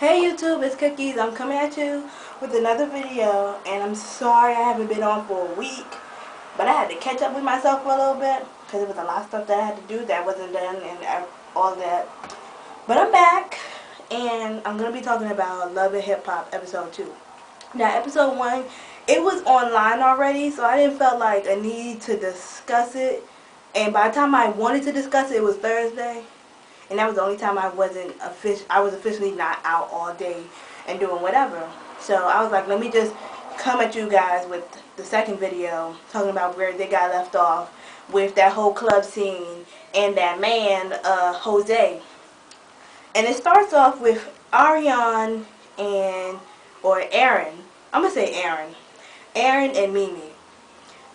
Hey YouTube, it's Cookies. I'm coming at you with another video, and I'm sorry I haven't been on for a week, but I had to catch up with myself for a little bit because there was a lot of stuff that I had to do that wasn't done and all that. But I'm back, and I'm going to be talking about Love and Hip Hop episode 2. Now, episode 1, it was online already, so I didn't feel like a need to discuss it, and by the time I wanted to discuss it, it was Thursday. And that was the only time I was officially not out all day and doing whatever. So I was like, let me just come at you guys with the second video talking about where they got left off with that whole club scene and that man, Jose. And it starts off with Ariane or Aaron. I'm going to say Aaron. Aaron and Mimi.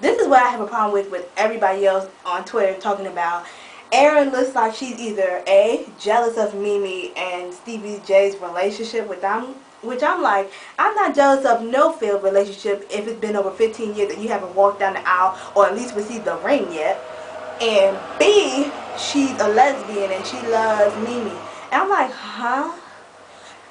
This is what I have a problem with everybody else on Twitter talking about. Aaron looks like she's either A, jealous of Mimi and Stevie J's relationship which I'm like, I'm not jealous of no failed relationship if it's been over 15 years that you haven't walked down the aisle or at least received the ring yet. And B, she's a lesbian and she loves Mimi. And I'm like, huh?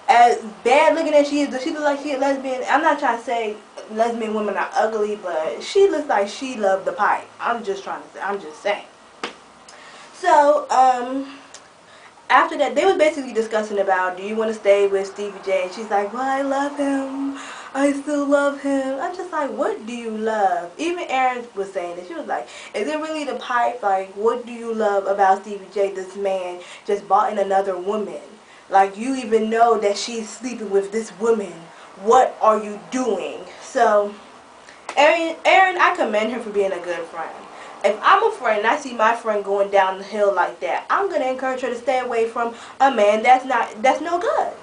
As bad looking as she is, does she look like she's a lesbian? I'm not trying to say lesbian women are ugly, but she looks like she loved the pipe. I'm just saying. So, after that, they were basically discussing about, do you want to stay with Stevie J? And she's like, well, I love him. I still love him. I'm just like, what do you love? Even Erin was saying this. She was like, is it really the pipe? Like, what do you love about Stevie J? This man just bought in another woman. Like, you even know that she's sleeping with this woman. What are you doing? So, Erin, I commend her for being a good friend. If I'm a friend and I see my friend going down the hill like that, I'm going to encourage her to stay away from a man that's no good.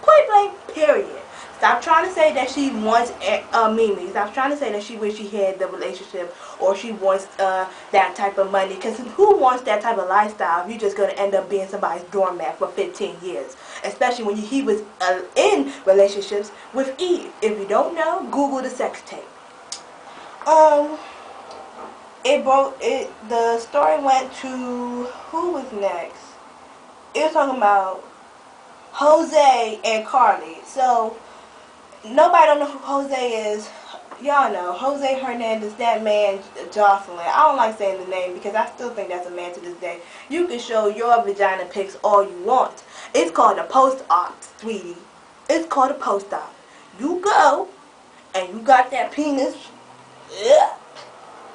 Point blank, period. Stop trying to say that she wants Mimi. Stop trying to say that she wish she had the relationship or she wants that type of money. Because who wants that type of lifestyle if you're just going to end up being somebody's doormat for 15 years? Especially when he was in relationships with Eve. If you don't know, Google the sex tape. The story went to, who was next? It was talking about Jose and Carly. So, nobody don't know who Jose is. Y'all know, Jose Hernandez, that man, Jocelyn. I don't like saying the name because I still think that's a man to this day. You can show your vagina pics all you want. It's called a post-op, sweetie. It's called a post-op. You go, and you got that penis,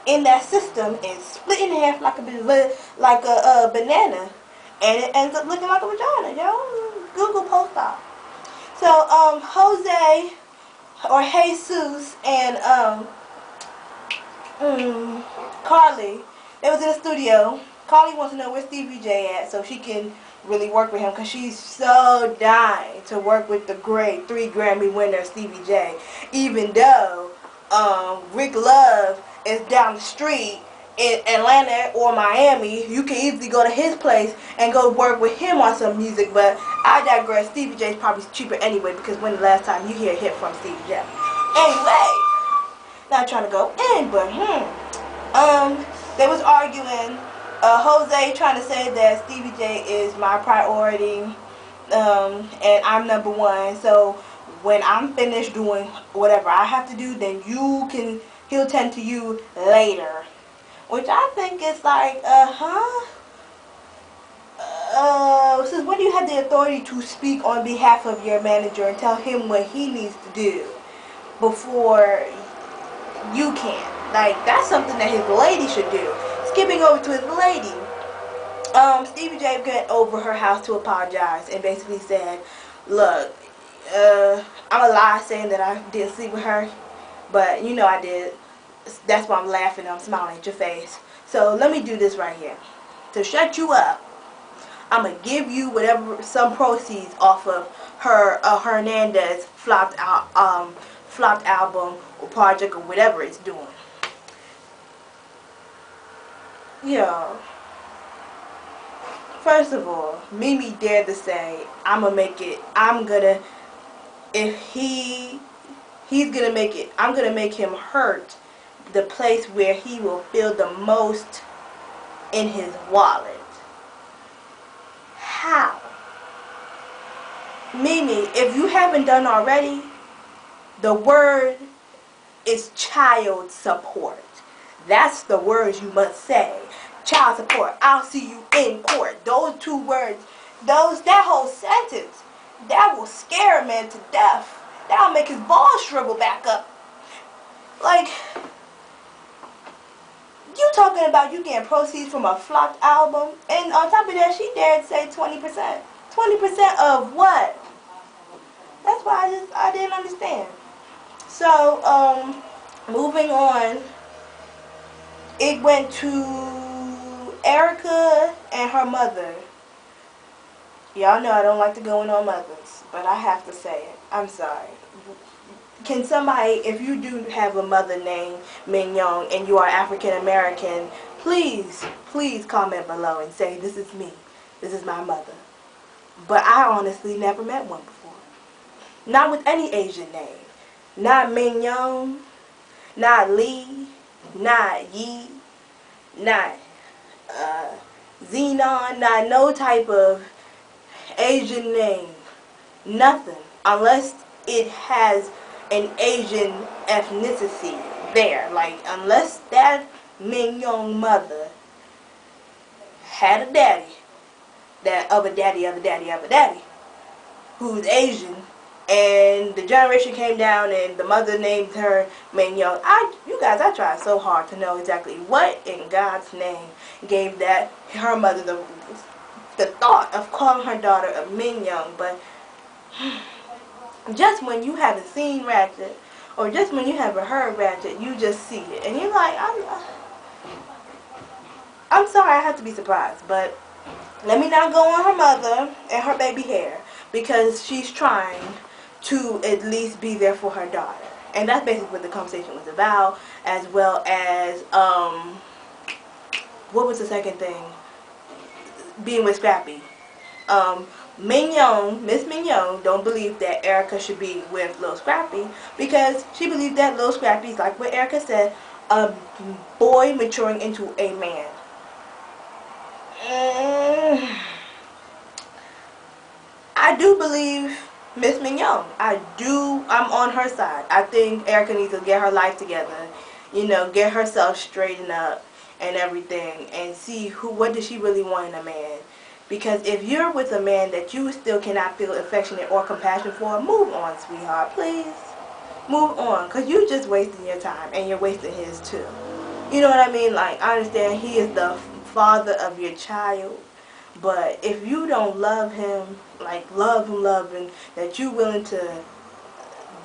in that system and split in half like a banana, and it ends up looking like a vagina, yo. Google post-op. So Jose or Jesus and Carly, they was in the studio. Carly wants to know where Stevie J at so she can really work with him because she's so dying to work with the great 3 Grammy winner Stevie J, even though Rick Love is down the street in Atlanta or Miami. You can easily go to his place and go work with him on some music, but I digress. Stevie J is probably cheaper anyway because when the last time you hear a hit from Stevie J? Anyway, not trying to go in, but they was arguing. Jose trying to say that Stevie J is my priority, and I'm number one. So when I'm finished doing whatever I have to do, then he'll tend to you later. Which I think is like, since when do you have the authority to speak on behalf of your manager and tell him what he needs to do before you can? Like, that's something that his lady should do. Skipping over to his lady, Stevie J went over her house to apologize and basically said, look, I'm a lie saying that I didn't sleep with her, but you know I did. That's why I'm laughing. I'm smiling at your face. So let me do this right here. To shut you up, I'm gonna give you some proceeds off of her Hernandez flopped album or project or whatever it's doing. Yo. First of all, Mimi dared to say, I'm gonna make him hurt the place where he will feel the most in his wallet. How? Mimi, if you haven't done already, the word is child support. That's the words you must say. Child support. I'll see you in court. Those two words, that whole sentence, that will scare a man to death. That'll make his balls shrivel back up. Like, you talking about you getting proceeds from a flopped album, and on top of that, she dared say 20%. 20% of what? That's why I didn't understand. So, moving on, it went to Erica and her mother. Y'all know I don't like to go in on mothers, but I have to say it. I'm sorry. Can somebody, if you do have a mother named Mignon and you are African American, please comment below and say, this is me. This is my mother. But I honestly never met one before. Not with any Asian name. Not Mignon, not Lee, not Yi, not Xenon, not no type of Asian name. Nothing. Unless it has an Asian ethnicity there. Like, unless that Mignon mother had a daddy, that other daddy, who's Asian, and the generation came down and the mother named her Mignon. You guys, I tried so hard to know exactly what in God's name gave her mother the thought of calling her daughter a Mignon. But just when you haven't seen Ratchet, or just when you haven't heard Ratchet, you just see it, and you're like, I'm sorry, I have to be surprised, but let me not go on her mother and her baby hair, because she's trying to at least be there for her daughter. And that's basically what the conversation was about, as well as, what was the second thing? Being with Scrappy. Miss Mignon don't believe that Erica should be with Lil Scrappy, because she believed that Lil Scrappy is, like what Erica said, a boy maturing into a man. I do believe Miss Mignon. I'm on her side. I think Erica needs to get her life together, get herself straightened up and everything, and see what does she really want in a man. Because if you're with a man that you still cannot feel affectionate or compassion for, move on, sweetheart, please. Move on, because you're just wasting your time, and you're wasting his too. You know what I mean? Like, I understand he is the father of your child, but if you don't love him, like love him, that you're willing to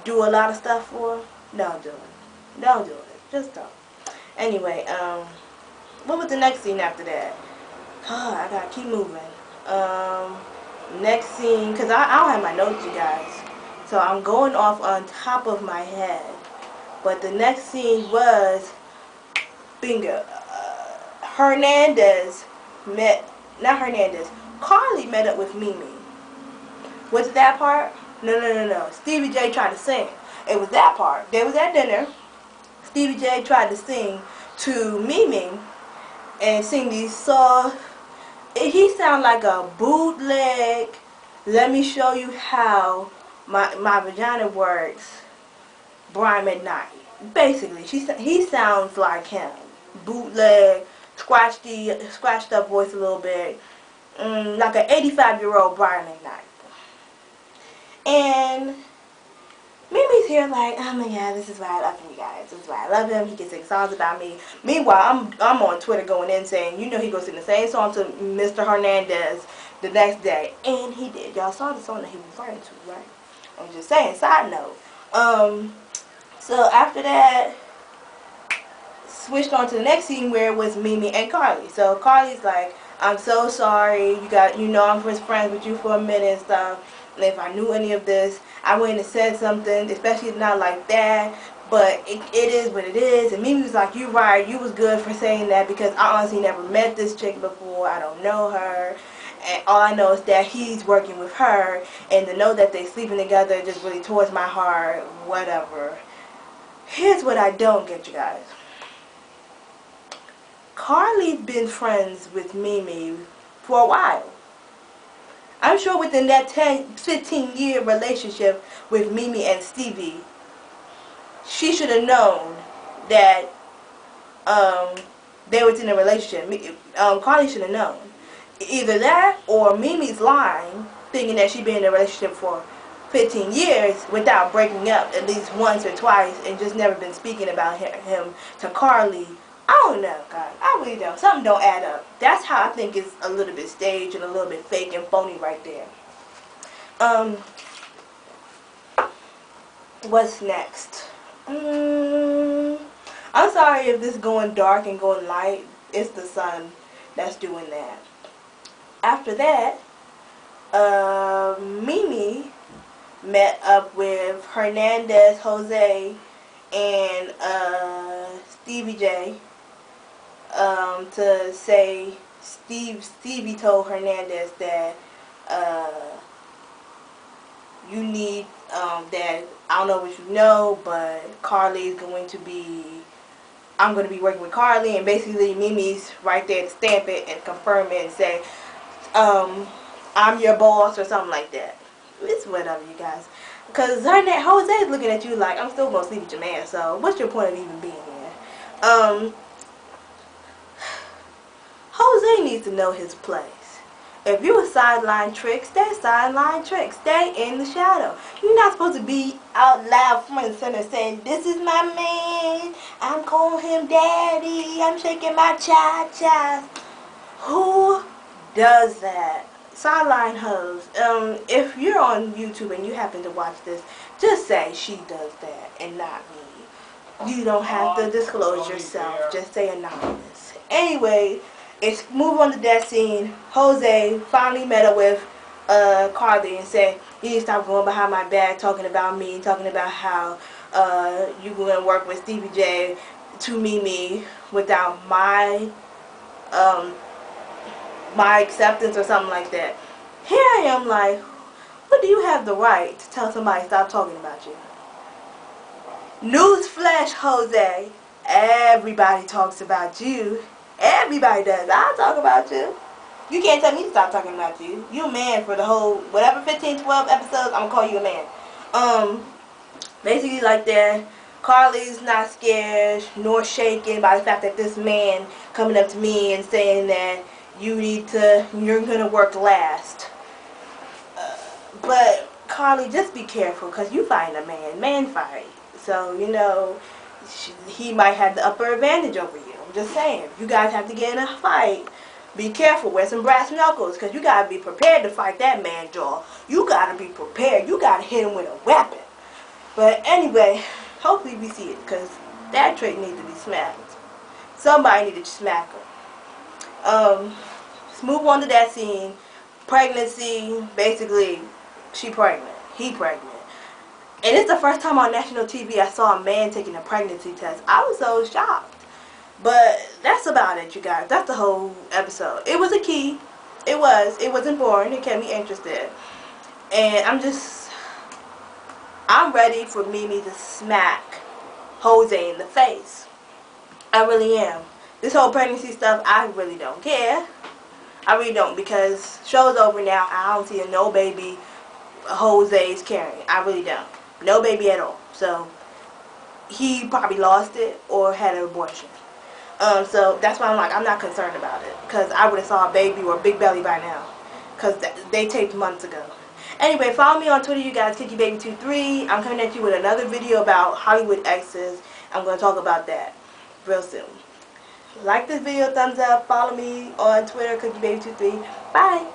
do a lot of stuff for, don't do it. Don't do it. Just don't. Anyway, what was the next scene after that? I gotta keep moving. Next scene, because I don't have my notes, you guys, so I'm going off on top of my head. But the next scene was, bingo, Carly met up with Mimi. Was it that part? No. Stevie J tried to sing. It was that part. They was at dinner. Stevie J tried to sing to Mimi and sing these soft. He sounded like a bootleg, let me show you how my vagina works, Brian McKnight. Basically, he sounds like him. Bootleg, scratched up voice a little bit, like an 85-year-old Brian McKnight. And Mimi's here like, oh my god, this is why I love him, you guys. This is why I love him. He can sing songs about me. Meanwhile, I'm on Twitter going in saying, he goes sing the same song to Mr. Hernandez the next day. And he did. Y'all saw the song that he was referring to, right? I'm just saying, side note. So after that, switched on to the next scene where it was Mimi and Carly. So Carly's like, I'm so sorry. I'm just friends with you for a minute and stuff. And if I knew any of this, I wouldn't have said something, especially not like that. But it is what it is. And Mimi was like, you right, you was good for saying that, because I honestly never met this chick before. I don't know her. And all I know is that he's working with her. And to know that they sleeping together just really towards my heart, whatever. Here's what I don't get, you guys. Carly's been friends with Mimi for a while. I'm sure within that 10-15 year relationship with Mimi and Stevie, she should have known that they was in a relationship. Carly should have known. Either that or Mimi's lying, thinking that she'd been in a relationship for 15 years without breaking up at least once or twice and just never been speaking about him to Carly. I don't know, guys. I really don't. Something don't add up. That's how I think it's a little bit staged and a little bit fake and phony right there. What's next? I'm sorry if this is going dark and going light. It's the sun that's doing that. After that, Mimi met up with Hernandez, Jose, and Stevie J to say Stevie told Hernandez that you need that I don't know what you know, but Carly's going to be. I'm going to be working with Carly, and basically Mimi's right there to stamp it and confirm it and say, I'm your boss or something like that. It's whatever, you guys. Because Jose's looking at you like, I'm still going to sleep with your man, so what's your point of even being here? Jose needs to know his place. If you a sideline trick, stay sideline trick. Stay in the shadow. You're not supposed to be out loud front and center saying, this is my man. I'm calling him daddy. I'm shaking my cha-cha. Who does that? Sideline hoes. If you're on YouTube and you happen to watch this, just say she does that and not me. You don't have to disclose yourself. Just say anonymous. Anyway, it's move on to that scene. Jose finally met up with Carly and said, you need to stop going behind my back talking about me, talking about how you going to work with Stevie J to Mimi without my acceptance or something like that. Here I am like, what do you have the right to tell somebody to stop talking about you? Newsflash, Jose. Everybody talks about you. Everybody does. I'll talk about you. You can't tell me to stop talking about you. You a man for the whole, whatever 15, 12 episodes, I'm going to call you a man. Basically like that, Carly's not scared nor shaken by the fact that this man coming up to me and saying that you're going to work last. But Carly, just be careful because you fighting a man fight. So, you know, he might have the upper advantage over you. I'm just saying, you guys have to get in a fight. Be careful, wear some brass knuckles because you got to be prepared to fight that man jaw. You got to be prepared. You got to hit him with a weapon. But anyway, hopefully we see it because that trick needs to be smacked. Somebody needs to smack her. Let's move on to that scene. Pregnancy, basically, she pregnant. He pregnant. And it's the first time on national TV I saw a man taking a pregnancy test. I was so shocked. But that's about it, you guys. That's the whole episode. It was a key. It was. It wasn't boring. It kept me interested. And I'm ready for Mimi to smack Jose in the face. I really am. This whole pregnancy stuff, I really don't care. I really don't, because show's over now. I don't see no baby Jose's carrying. I really don't. No baby at all. So he probably lost it or had an abortion. So that's why I'm like, I'm not concerned about it, because I would have saw a baby or a big belly by now, because they taped months ago. Anyway, follow me on Twitter, you guys, KikiBaby23. I'm coming at you with another video about Hollywood exes. I'm going to talk about that real soon. Like this video, thumbs up, follow me on Twitter, KikiBaby23. Bye.